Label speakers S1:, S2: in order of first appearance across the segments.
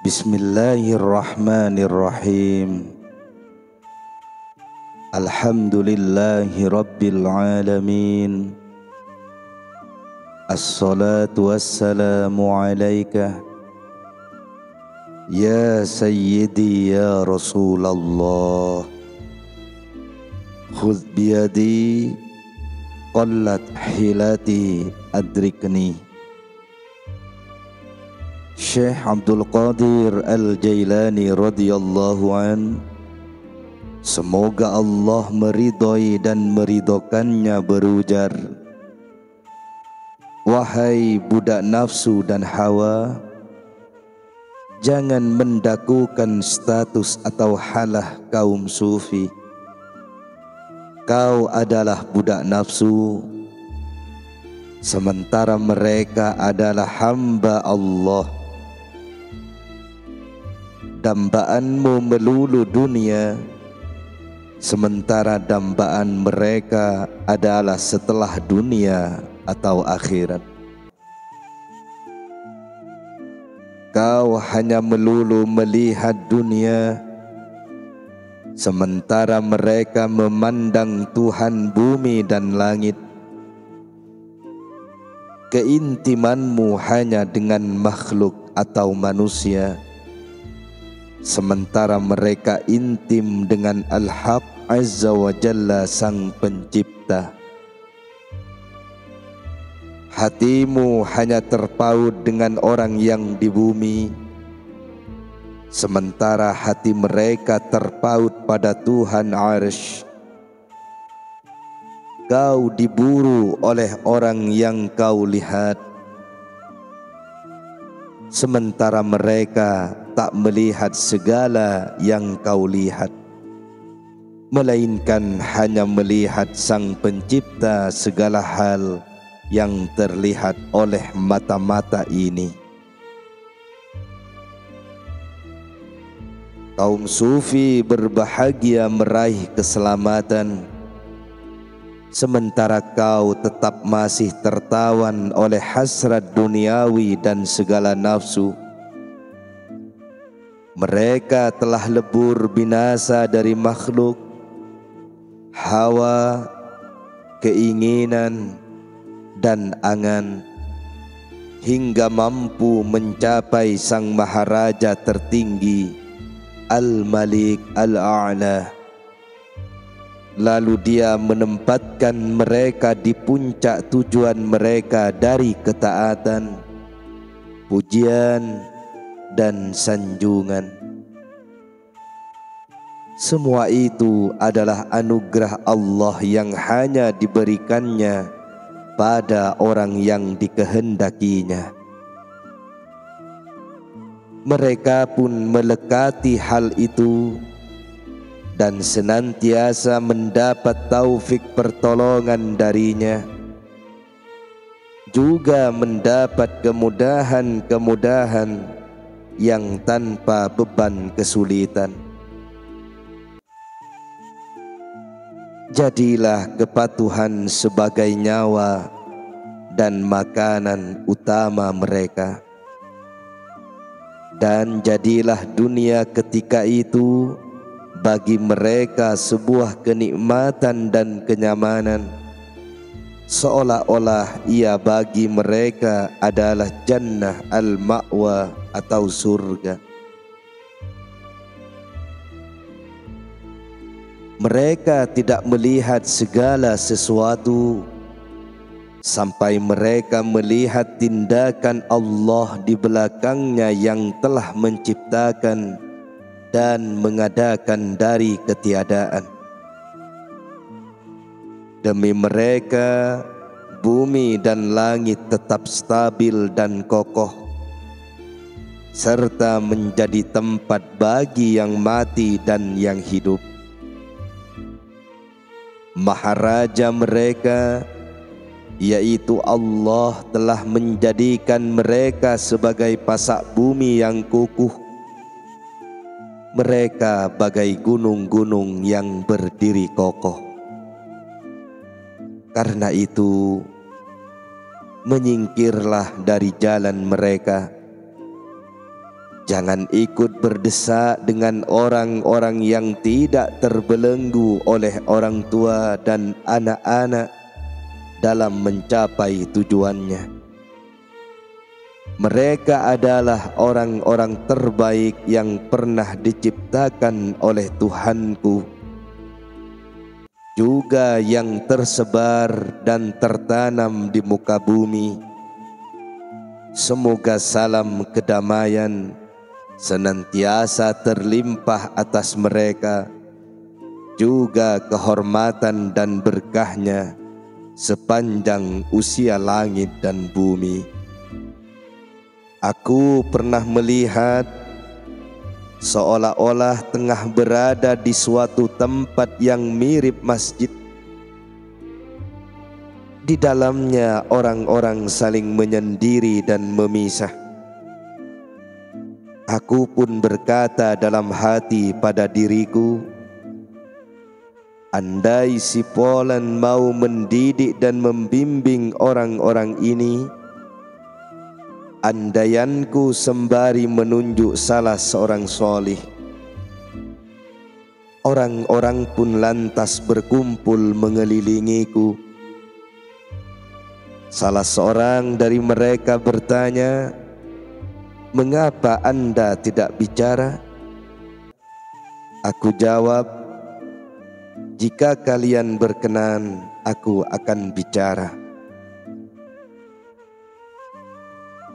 S1: Bismillahirrahmanirrahim. Alhamdulillahi rabbil alamin. Assalatu wassalamu alaika ya sayyidi ya Rasulullah. Khudh biyadi qallat hilati adrikni. Syekh Abdul Qadir Al-Jailani radhiyallahu an, semoga Allah meridhai dan meridhokannya, berujar, wahai budak nafsu dan hawa, jangan mendakukan status atau halah kaum sufi. Kau adalah budak nafsu, sementara mereka adalah hamba Allah. Dambaanmu melulu dunia, sementara dambaan mereka adalah setelah dunia atau akhirat. Kau hanya melulu melihat dunia, sementara mereka memandang Tuhan bumi dan langit. Keintimanmu hanya dengan makhluk atau manusia, sementara mereka intim dengan Al-Haq Azza wa Jalla, Sang Pencipta. Hatimu hanya terpaut dengan orang yang di bumi, sementara hati mereka terpaut pada Tuhan Arsy. Kau diburu oleh orang yang kau lihat, sementara mereka tak melihat segala yang kau lihat, melainkan hanya melihat Sang Pencipta segala hal yang terlihat oleh mata-mata ini. Kaum sufi berbahagia meraih keselamatan, sementara kau tetap masih tertawan oleh hasrat duniawi dan segala nafsu. Mereka telah lebur binasa dari makhluk, hawa, keinginan, dan angan, hingga mampu mencapai Sang Maharaja tertinggi, Al-Malik Al-A'la. Lalu Dia menempatkan mereka di puncak tujuan mereka dari ketaatan, pujian, dan sanjungan. Semua itu adalah anugerah Allah yang hanya diberikannya pada orang yang dikehendakinya. Mereka pun melekati hal itu dan senantiasa mendapat taufik pertolongan darinya, juga mendapat kemudahan-kemudahan yang tanpa beban kesulitan. Jadilah kepatuhan sebagai nyawa dan makanan utama mereka, dan jadilah dunia ketika itu bagi mereka sebuah kenikmatan dan kenyamanan, seolah-olah ia bagi mereka adalah jannah al-ma'wa atau surga. Mereka tidak melihat segala sesuatu sampai mereka melihat tindakan Allah di belakangnya yang telah menciptakan dan mengadakan dari ketiadaan. Demi mereka, bumi dan langit tetap stabil dan kokoh, serta menjadi tempat bagi yang mati dan yang hidup. Maharaja mereka, yaitu Allah, telah menjadikan mereka sebagai pasak bumi yang kukuh. Mereka bagai gunung-gunung yang berdiri kokoh. Karena itu, menyingkirlah dari jalan mereka, Jangan ikut berdesak dengan orang-orang yang tidak terbelenggu oleh orang tua dan anak-anak dalam mencapai tujuannya. Mereka adalah orang-orang terbaik yang pernah diciptakan oleh Tuhanku, juga yang tersebar dan tertanam di muka bumi. Semoga salam kedamaian senantiasa terlimpah atas mereka, juga kehormatan dan berkahnya sepanjang usia langit dan bumi. Aku pernah melihat seolah-olah tengah berada di suatu tempat yang mirip masjid. Di dalamnya orang-orang saling menyendiri dan memisah. Aku pun berkata dalam hati pada diriku, andai si Polan mau mendidik dan membimbing orang-orang ini, andaianku sembari menunjuk salah seorang solih. Orang-orang pun lantas berkumpul mengelilingiku. Salah seorang dari mereka bertanya, mengapa Anda tidak bicara? Aku jawab, jika kalian berkenan, aku akan bicara.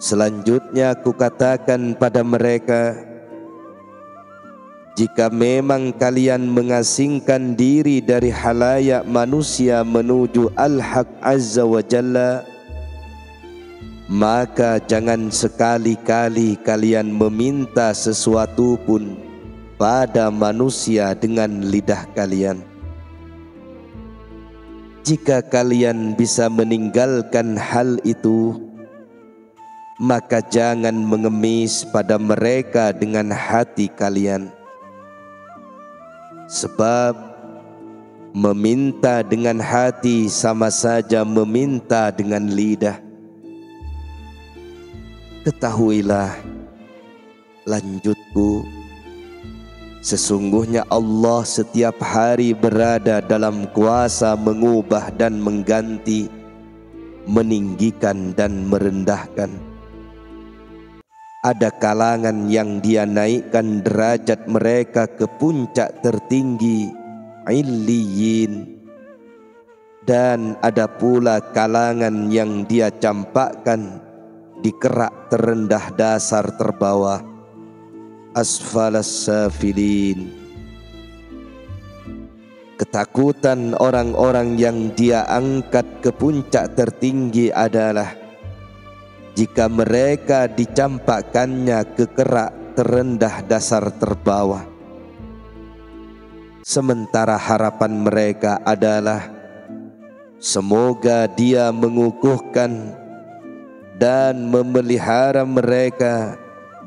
S1: Selanjutnya aku katakan pada mereka, jika memang kalian mengasingkan diri dari halayak manusia menuju Al-Haq Azza wa Jalla, maka jangan sekali-kali kalian meminta sesuatu pun pada manusia dengan lidah kalian. Jika kalian bisa meninggalkan hal itu, maka jangan mengemis pada mereka dengan hati kalian. Sebab meminta dengan hati sama saja meminta dengan lidah. Ketahuilah, lanjutku, sesungguhnya Allah setiap hari berada dalam kuasa mengubah dan mengganti, meninggikan dan merendahkan. Ada kalangan yang Dia naikkan derajat mereka ke puncak tertinggi, Illiyin, dan ada pula kalangan yang Dia campakkan di kerak terendah dasar terbawah, asfalas safilin. Ketakutan orang-orang yang Dia angkat ke puncak tertinggi adalah jika mereka dicampakkannya ke kerak terendah dasar terbawah. Sementara harapan mereka adalah semoga Dia mengukuhkan dan memelihara mereka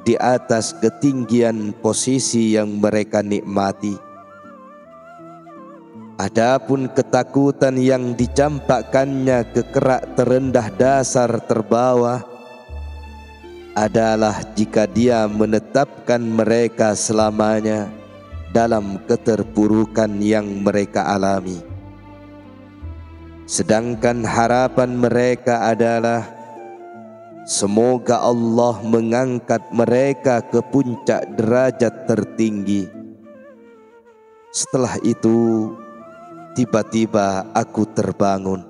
S1: di atas ketinggian posisi yang mereka nikmati. Adapun ketakutan yang dicampakkannya ke kerak terendah dasar terbawah adalah jika Dia menetapkan mereka selamanya dalam keterpurukan yang mereka alami. Sedangkan harapan mereka adalah semoga Allah mengangkat mereka ke puncak derajat tertinggi. Setelah itu, tiba-tiba aku terbangun.